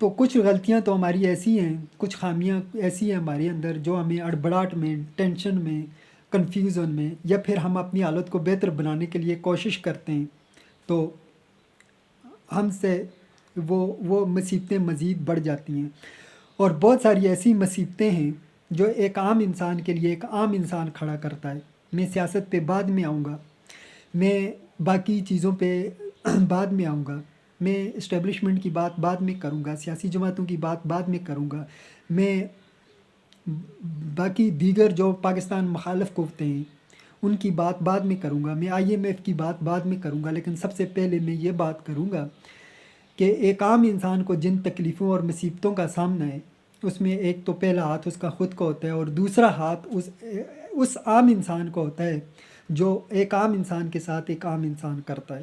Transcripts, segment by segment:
تو کچھ غلطیاں تو ہماری ایسی ہیں، کچھ خامیاں ایسی ہیں ہمارے اندر جو ہمیں ہڑبڑاہٹ میں، ٹینشن میں، کنفیوژن میں، یا پھر ہم اپنی حالت کو بہتر بنانے کے لیے کوشش کرتے ہیں تو ہم سے وہ مصیبتیں مزید بڑھ جاتی ہیں۔ اور بہت ساری ایسی مصیبتیں ہیں جو ایک عام انسان کے لیے ایک عام انسان کھڑا کرتا ہے۔ میں سیاست پہ بعد میں آؤں گا، میں باقی چیزوں پہ بعد میں آؤں گا، میں اسٹیبلشمنٹ کی بات بعد میں کروں گا، سیاسی جماعتوں کی بات بعد میں کروں گا، میں باقی دیگر جو پاکستان مخالف قوتیں ہیں ان کی بات بعد میں کروں گا، میں IMF کی بات بعد میں کروں گا، لیکن سب سے پہلے میں یہ بات کروں گا کہ ایک عام انسان کو جن تکلیفوں اور مصیبتوں کا سامنا ہے اس میں ایک تو پہلا ہاتھ اس کا خود کا ہوتا ہے، اور دوسرا ہاتھ اس عام انسان کو ہوتا ہے جو ایک عام انسان کے ساتھ ایک عام انسان کرتا ہے۔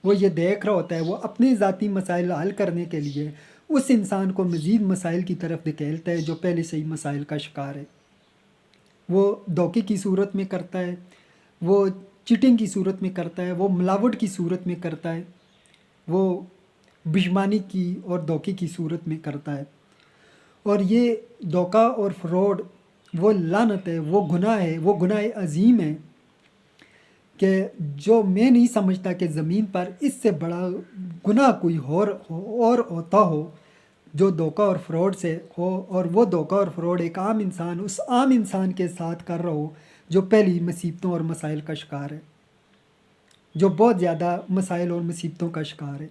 وہ یہ دیکھ رہا ہوتا ہے، وہ اپنے ذاتی مسائل حل کرنے کے لیے اس انسان کو مزید مسائل کی طرف دھکیلتا ہے جو پہلے سے ہی مسائل کا شکار ہے۔ وہ دھوکے کی صورت میں کرتا ہے، وہ چیٹنگ کی صورت میں کرتا ہے، وہ ملاوٹ کی صورت میں کرتا ہے، وہ بشمانی کی اور دھوکے کی صورت میں کرتا ہے۔ اور یہ دھوکہ اور فراڈ وہ لعنت ہے، وہ گناہ ہے، وہ گناہ عظیم ہے کہ جو میں نہیں سمجھتا کہ زمین پر اس سے بڑا گناہ کوئی اور ہوتا ہو جو دھوکہ اور فراڈ سے ہو، اور وہ دھوکہ اور فراڈ ایک عام انسان اس عام انسان کے ساتھ کر رہا ہو جو پہلی مصیبتوں اور مسائل کا شکار ہے، جو بہت زیادہ مسائل اور مصیبتوں کا شکار ہے۔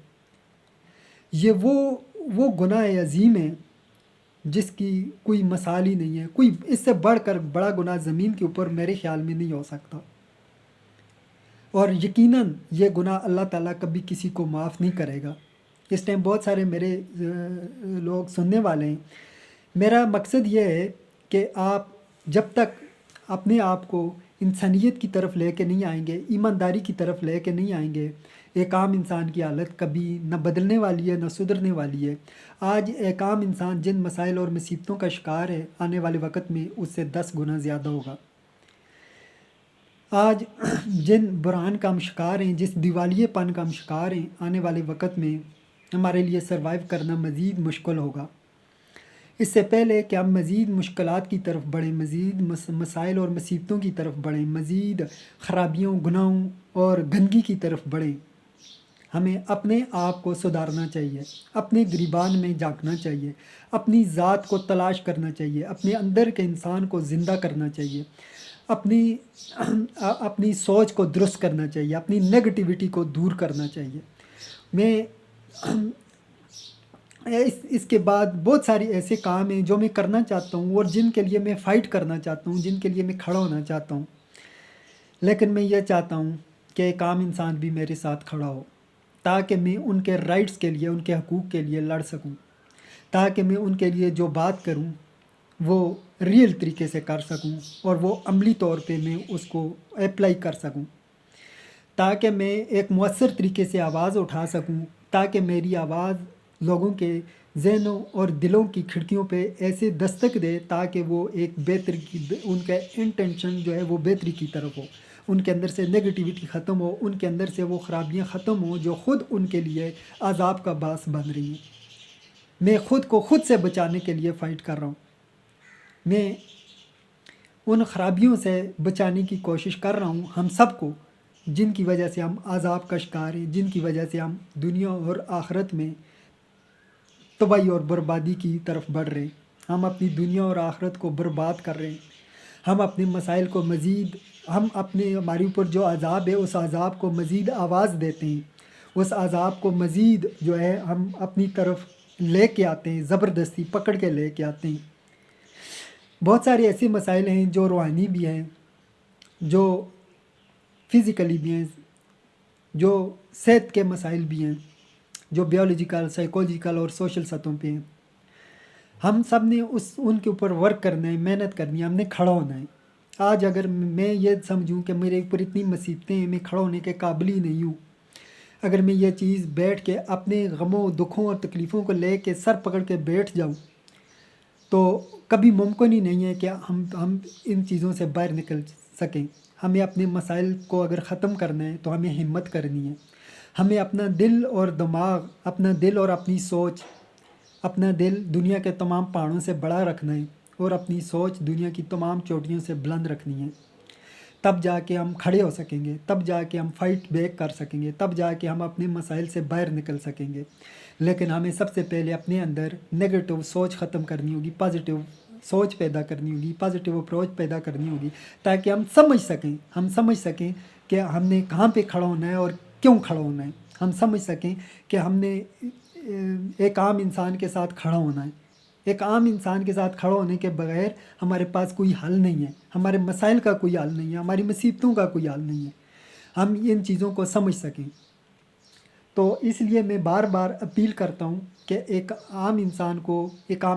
یہ وہ گناہ عظیم ہے جس کی کوئی مثال ہی نہیں ہے، کوئی اس سے بڑھ کر بڑا گناہ زمین کے اوپر میرے خیال میں نہیں ہو سکتا، اور یقیناً یہ گناہ اللہ تعالیٰ کبھی کسی کو معاف نہیں کرے گا۔ اس ٹائم بہت سارے میرے لوگ سننے والے ہیں، میرا مقصد یہ ہے کہ آپ جب تک اپنے آپ کو انسانیت کی طرف لے کے نہیں آئیں گے، ایمانداری کی طرف لے کے نہیں آئیں گے، ایک عام انسان کی حالت کبھی نہ بدلنے والی ہے نہ سدھرنے والی ہے۔ آج ایک عام انسان جن مسائل اور مصیبتوں کا شکار ہے، آنے والے وقت میں اس سے 10 گنا زیادہ ہوگا۔ آج جن بحران کا ہم شکار ہیں، جس دیوالیے پن کا ہم شکار ہیں، آنے والے وقت میں ہمارے لیے سروائیو کرنا مزید مشکل ہوگا۔ اس سے پہلے کہ ہم مزید مشکلات کی طرف بڑھیں، مزید مسائل اور مصیبتوں کی طرف بڑھیں، مزید خرابیوں، گناہوں اور گندگی کی طرف بڑھیں، ہمیں اپنے آپ کو سدھارنا چاہیے، اپنے گریبان میں جھانکنا چاہیے، اپنی ذات کو تلاش کرنا چاہیے، اپنے اندر کے انسان کو زندہ کرنا چاہیے، اپنی سوچ کو درست کرنا چاہیے، اپنی نگیٹیوٹی کو دور کرنا چاہیے۔ میں اس کے بعد بہت سارے ایسے کام ہیں جو میں کرنا چاہتا ہوں اور جن کے لیے میں فائٹ کرنا چاہتا ہوں، جن کے لیے میں کھڑا ہونا چاہتا ہوں، لیکن میں یہ چاہتا ہوں کہ ایک عام انسان بھی میرے ساتھ کھڑا ہو تاکہ میں ان کے رائٹس کے لیے، ان کے حقوق کے لیے لڑ سکوں، تاکہ میں ان کے لیے جو بات کروں وہ ریئل طریقے سے کر سکوں اور وہ عملی طور پہ میں اس کو اپلائی کر سکوں، تاکہ میں ایک مؤثر طریقے سے آواز اٹھا سکوں، تاکہ میری آواز لوگوں کے ذہنوں اور دلوں کی کھڑکیوں پہ ایسے دستک دے تاکہ وہ ایک بہتر کی ان کا انٹینشن جو ہے وہ بہتری کی طرف ہو، ان کے اندر سے نگیٹیوٹی ختم ہو، ان کے اندر سے وہ خرابیاں ختم ہوں جو خود ان کے لیے عذاب کا باعث بن رہی ہیں۔ میں خود کو خود سے بچانے کے لیے فائٹ کر رہا ہوں، میں ان خرابیوں سے بچانے کی کوشش کر رہا ہوں ہم سب کو، جن کی وجہ سے ہم عذاب کا شکار ہیں، جن کی وجہ سے ہم دنیا اور آخرت میں تباہی اور بربادی کی طرف بڑھ رہے ہیں، ہم اپنی دنیا اور آخرت کو برباد کر رہے ہیں، ہم اپنے مسائل کو مزید، ہمارے اوپر جو عذاب ہے اس عذاب کو مزید آواز دیتے ہیں، اس عذاب کو مزید جو ہے ہم اپنی طرف لے کے آتے ہیں، زبردستی پکڑ کے لے کے آتے ہیں۔ بہت سارے ایسے مسائل ہیں جو روحانی بھی ہیں، جو فزیکلی بھی ہیں، جو صحت کے مسائل بھی ہیں، جو بیولوجیکل، سائیکولوجیکل اور سوشل سطحوں پہ ہیں۔ ہم سب نے ان کے اوپر ورک کرنا ہے، محنت کرنی ہے، ہم نے کھڑا ہونا ہے۔ آج اگر میں یہ سمجھوں کہ میرے اوپر اتنی مصیبتیں ہیں، میں کھڑا ہونے کے قابل ہی نہیں ہوں، اگر میں یہ چیز بیٹھ کے اپنے غموں، دکھوں اور تکلیفوں کو لے کے سر پکڑ کے بیٹھ جاؤں تو کبھی ممکن ہی نہیں ہے کہ ہم ان چیزوں سے باہر نکل سکیں۔ ہمیں اپنے مسائل کو اگر ختم کرنا ہے تو ہمیں ہمت کرنی ہے، ہمیں اپنا دل اور دماغ، اپنا دل اور اپنی سوچ اپنا دل دنیا کے تمام پہاڑوں سے بڑا رکھنا ہے اور اپنی سوچ دنیا کی تمام چوٹیوں سے بلند رکھنی ہے۔ تب جا کے ہم کھڑے ہو سکیں گے، تب جا کے ہم فائٹ بیک کر سکیں گے، تب جا کے ہم اپنے مسائل سے باہر نکل سکیں گے۔ لیکن ہمیں سب سے پہلے اپنے اندر نگیٹو سوچ ختم کرنی ہوگی، پازیٹیو سوچ پیدا کرنی ہوگی، پازیٹیو اپروچ پیدا کرنی ہوگی، تاکہ ہم سمجھ سکیں کہ ہم نے کہاں پہ کھڑا ہونا ہے اور کیوں کھڑا ہونا ہے۔ ہم سمجھ سکیں کہ ہم نے ایک عام انسان کے ساتھ کھڑا ہونا ہے۔ ایک عام انسان کے ساتھ کھڑا ہونے کے بغیر ہمارے پاس کوئی حل نہیں ہے، ہمارے مسائل کا کوئی حل نہیں ہے، ہماری مصیبتوں کا کوئی حل نہیں ہے۔ ہم ان چیزوں کو سمجھ سکیں۔ تو اس لیے میں بار بار اپیل کرتا ہوں کہ ایک عام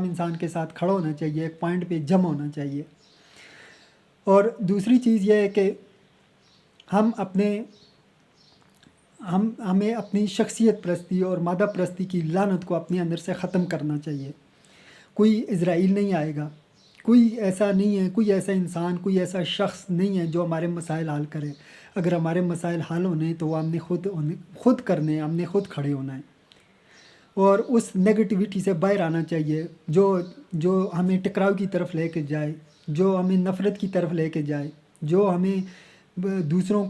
انسان کے ساتھ کھڑا ہونا چاہیے، ایک پوائنٹ پہ جمع ہونا چاہیے۔ اور دوسری چیز یہ ہے کہ ہمیں اپنی شخصیت پرستی اور مادہ پرستی کی لعنت کو اپنے اندر سے ختم کرنا چاہیے۔ کوئی عزرائیل نہیں آئے گا، کوئی ایسا نہیں ہے، کوئی ایسا انسان، کوئی ایسا شخص نہیں ہے جو ہمارے مسائل حل کرے۔ اگر ہمارے مسائل حل ہونے تو وہ ہم نے خود کرنے، ہم نے خود کھڑے ہونا ہے۔ اور اس نگیٹیوٹی سے باہر آنا چاہیے جو ہمیں ٹکراؤ کی طرف لے کے جائے، جو ہمیں نفرت کی طرف لے کے جائے، جو ہمیں دوسروں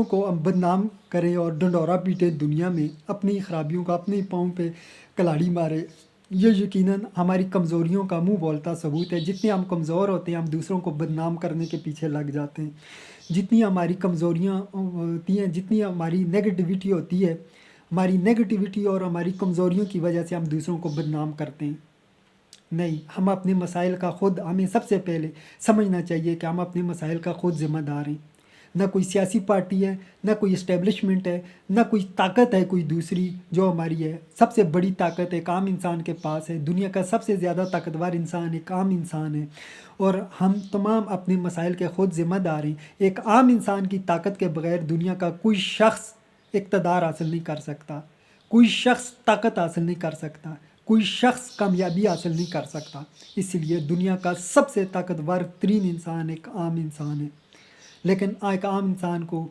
کو ہم بدنام کریں اور ڈنڈورا پیٹے دنیا میں، اپنی خرابیوں کا اپنے پاؤں پہ کلاڑی مارے۔ یہ یقیناً ہماری کمزوریوں کا منہ بولتا ثبوت ہے۔ جتنے ہم کمزور ہوتے ہیں ہم دوسروں کو بدنام کرنے کے پیچھے لگ جاتے ہیں۔ جتنی ہماری کمزوریاں ہوتی ہیں، جتنی ہماری نگیٹیوٹی ہوتی ہے، ہماری نگیٹیوٹی اور ہماری کمزوریوں کی وجہ سے ہم دوسروں کو بدنام کرتے ہیں۔ نہیں، ہمیں سب سے پہلے سمجھنا چاہیے کہ ہم اپنے مسائل کا خود ذمہ دار ہیں۔ نہ کوئی سیاسی پارٹی ہے، نہ کوئی اسٹیبلشمنٹ ہے، نہ کوئی طاقت ہے کوئی دوسری جو ہماری ہے۔ سب سے بڑی طاقت ایک عام انسان کے پاس ہے۔ دنیا کا سب سے زیادہ طاقتور انسان ایک عام انسان ہے، اور ہم تمام اپنے مسائل کے خود ذمہ دار ہیں۔ ایک عام انسان کی طاقت کے بغیر دنیا کا کوئی شخص اقتدار حاصل نہیں کر سکتا، کوئی شخص طاقت حاصل نہیں کر سکتا، کوئی شخص کامیابی حاصل نہیں کر سکتا۔ اس لیے دنیا کا سب سے طاقتور ترین انسان ایک عام انسان ہے۔ لیکن ایک عام انسان کو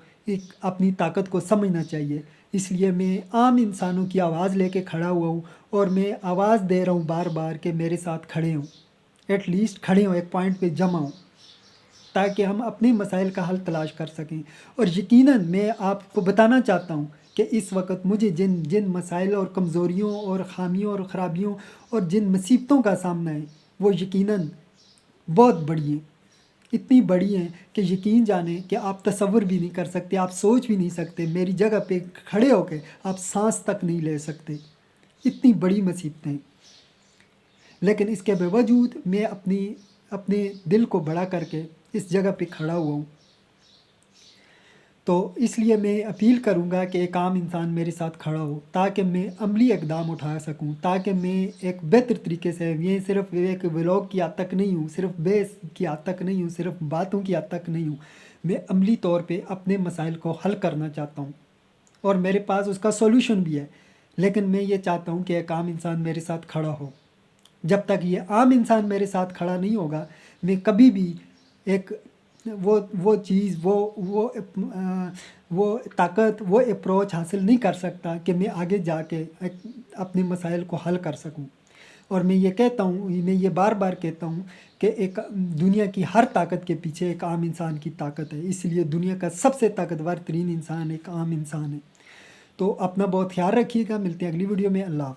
اپنی طاقت کو سمجھنا چاہیے۔ اس لیے میں عام انسانوں کی آواز لے کے کھڑا ہوا ہوں، اور میں آواز دے رہا ہوں بار بار کہ میرے ساتھ کھڑے ہوں، ایٹ لیسٹ کھڑے ہوں، ایک پوائنٹ پہ جمع ہوں، تاکہ ہم اپنے مسائل کا حل تلاش کر سکیں۔ اور یقیناً میں آپ کو بتانا چاہتا ہوں کہ اس وقت مجھے جن مسائل اور کمزوریوں اور خامیوں اور خرابیوں اور جن مصیبتوں کا سامنا ہے، وہ یقیناً بہت بڑی ہیں، اتنی بڑی ہیں کہ یقین جانیں کہ آپ تصور بھی نہیں کر سکتے، آپ سوچ بھی نہیں سکتے۔ میری جگہ پہ کھڑے ہو کے آپ سانس تک نہیں لے سکتے، اتنی بڑی مصیبتیں۔ لیکن اس کے باوجود میں اپنے دل کو بڑا کر کے اس جگہ پہ کھڑا ہوا ہوں۔ تو اس لیے میں اپیل کروں گا کہ ایک عام انسان میرے ساتھ کھڑا ہو، تاکہ میں عملی اقدام اٹھا سکوں، تاکہ میں ایک بہتر طریقے سے، یہ صرف ایک ولاگ کی حد تک نہیں ہوں، صرف بیس کی حد تک نہیں ہوں، صرف باتوں کی حد تک نہیں ہوں، میں عملی طور پہ اپنے مسائل کو حل کرنا چاہتا ہوں، اور میرے پاس اس کا سولوشن بھی ہے۔ لیکن میں یہ چاہتا ہوں کہ ایک عام انسان میرے ساتھ کھڑا ہو۔ جب تک یہ عام انسان میرے ساتھ کھڑا نہیں ہوگا، میں کبھی بھی وہ چیز، وہ طاقت، وہ اپروچ حاصل نہیں کر سکتا کہ میں آگے جا کے اپنے مسائل کو حل کر سکوں۔ اور میں یہ بار بار کہتا ہوں کہ ایک دنیا کی ہر طاقت کے پیچھے ایک عام انسان کی طاقت ہے۔ اس لیے دنیا کا سب سے طاقتور ترین انسان ایک عام انسان ہے۔ تو اپنا بہت خیال رکھیے گا، ملتے ہیں اگلی ویڈیو میں۔ اللہ حافظ۔